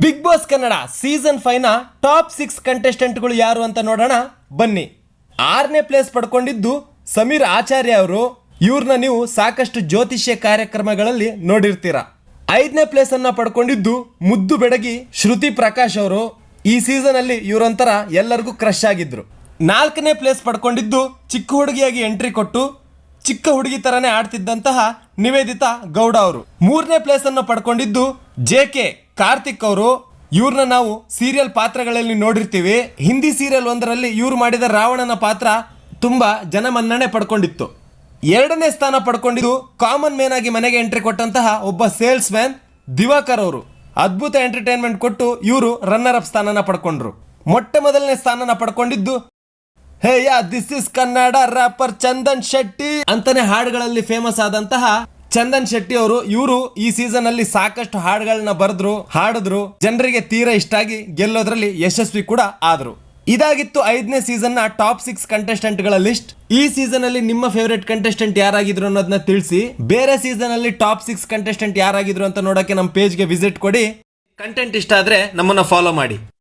Big boss Kannada season 5 ನ top 6 ಕಂಟೆಸ್ಟೆಂಟ್ಗಳು ಯಾರು ಅಂತ ನೋಡೋಣ ಬನ್ನಿ. 6ನೇ ಪ್ಲೇಸ್ ಪಡ್ಕೊಂಡಿದ್ದು ಸಮೀರ್ ಆಚಾರ್ಯ ಅವರು. ಇವ್ರನ್ನ ನೀವು ಸಾಕಷ್ಟು ಜ್ಯೋತಿಷ್ಯ ಕಾರ್ಯಕ್ರಮಗಳಲ್ಲಿ ನೋಡಿರ್ತೀರಾ. 5ನೇ ಪ್ಲೇಸ್ ಅನ್ನ ಪಡ್ಕೊಂಡಿದ್ದು ಮುದ್ದು ಬೆಡಗಿ ಶ್ರುತಿ ಪ್ರಕಾಶ್ ಅವರು. ಈ ಸೀಸನ್ ಅಲ್ಲಿ ಇವರೊಂಥರ ಎಲ್ಲರಿಗೂ ಕ್ರಶ್ ಆಗಿದ್ರು. 4ನೇ ಪ್ಲೇಸ್ ಪಡ್ಕೊಂಡಿದ್ದು ಚಿಕ್ಕ ಹುಡುಗಿಯಾಗಿ ಎಂಟ್ರಿ ಕೊಟ್ಟು ಚಿಕ್ಕ ಹುಡುಗಿ ತರನೇ ಆಡ್ತಿದ್ದಂತಹ ನಿವೇದಿತಾ ಗೌಡ ಅವರು. 3ನೇ ಪ್ಲೇಸ್ ಅನ್ನು ಪಡ್ಕೊಂಡಿದ್ದು JK ಕಾರ್ತಿಕ್ ಅವರು. ಇವ್ರನ್ನ ನಾವು ಸೀರಿಯಲ್ ಪಾತ್ರಗಳಲ್ಲಿ ನೋಡಿರ್ತೀವಿ. ಹಿಂದಿ ಸೀರಿಯಲ್ ಒಂದರಲ್ಲಿ ಇವ್ರು ಮಾಡಿದ ರಾವಣನ ಪಾತ್ರ ತುಂಬಾ ಜನಮನ್ನಣೆ ಪಡ್ಕೊಂಡಿತ್ತು. 2ನೇ ಸ್ಥಾನ ಪಡ್ಕೊಂಡಿದ್ದು ಕಾಮನ್ ಮ್ಯಾನ್ ಆಗಿ ಮನೆಗೆ ಎಂಟ್ರಿ ಕೊಟ್ಟಂತಹ ಒಬ್ಬ ಸೇಲ್ಸ್ ಮ್ಯಾನ್ ದಿವಾಕರ್ ಅವರು. ಅದ್ಭುತ ಎಂಟರ್ಟೈನ್ಮೆಂಟ್ ಕೊಟ್ಟು ಇವರು ರನ್ನರ್ ಅಪ್ ಸ್ಥಾನನ ಪಡ್ಕೊಂಡ್ರು. ಮೊಟ್ಟ ಮೊದಲನೇ ಸ್ಥಾನನ ಪಡ್ಕೊಂಡಿದ್ದು hey yo this is Kannada rapper Chandan Shetty ಅಂತಾನೆ ಹಾಡುಗಳಲ್ಲಿ ಫೇಮಸ್ ಆದಂತಹ ಚಂದನ್ ಶೆಟ್ಟಿ ಅವರು. ಇವರು ಈ ಸೀಸನ್ ಅಲ್ಲಿ ಸಾಕಷ್ಟು ಹಾಡುಗಳನ್ನ ಹಾಡಿದ್ರು. ಜನರಿಗೆ ತೀರಾ ಇಷ್ಟ ಆಗಿ ಗೆಲ್ಲೋದ್ರಲ್ಲಿ ಯಶಸ್ವಿ ಕೂಡ ಆದ್ರು. ಇದಾಗಿತ್ತು 5ನೇ ಸೀಸನ್ ನ ಟಾಪ್ 6 ಕಂಟೆಸ್ಟೆಂಟ್ ಗಳ ಲಿಸ್ಟ್. ಈ ಸೀಸನ್ ಅಲ್ಲಿ ನಿಮ್ಮ ಫೇವರೇಟ್ ಕಂಟೆಸ್ಟೆಂಟ್ ಯಾರಾಗಿದ್ರು ಅನ್ನೋದನ್ನ ತಿಳಿಸಿ. ಬೇರೆ ಸೀಸನ್ ಅಲ್ಲಿ ಟಾಪ್ 6 ಕಂಟೆಸ್ಟೆಂಟ್ ಯಾರಾಗಿದ್ರು ಅಂತ ನೋಡಕ್ಕೆ ನಮ್ಮ ಪೇಜ್ಗೆ ವಿಸಿಟ್ ಕೊಡಿ. ಕಂಟೆಂಟ್ ಇಷ್ಟ ಆದ್ರೆ ನಮ್ಮನ್ನ ಫಾಲೋ ಮಾಡಿ.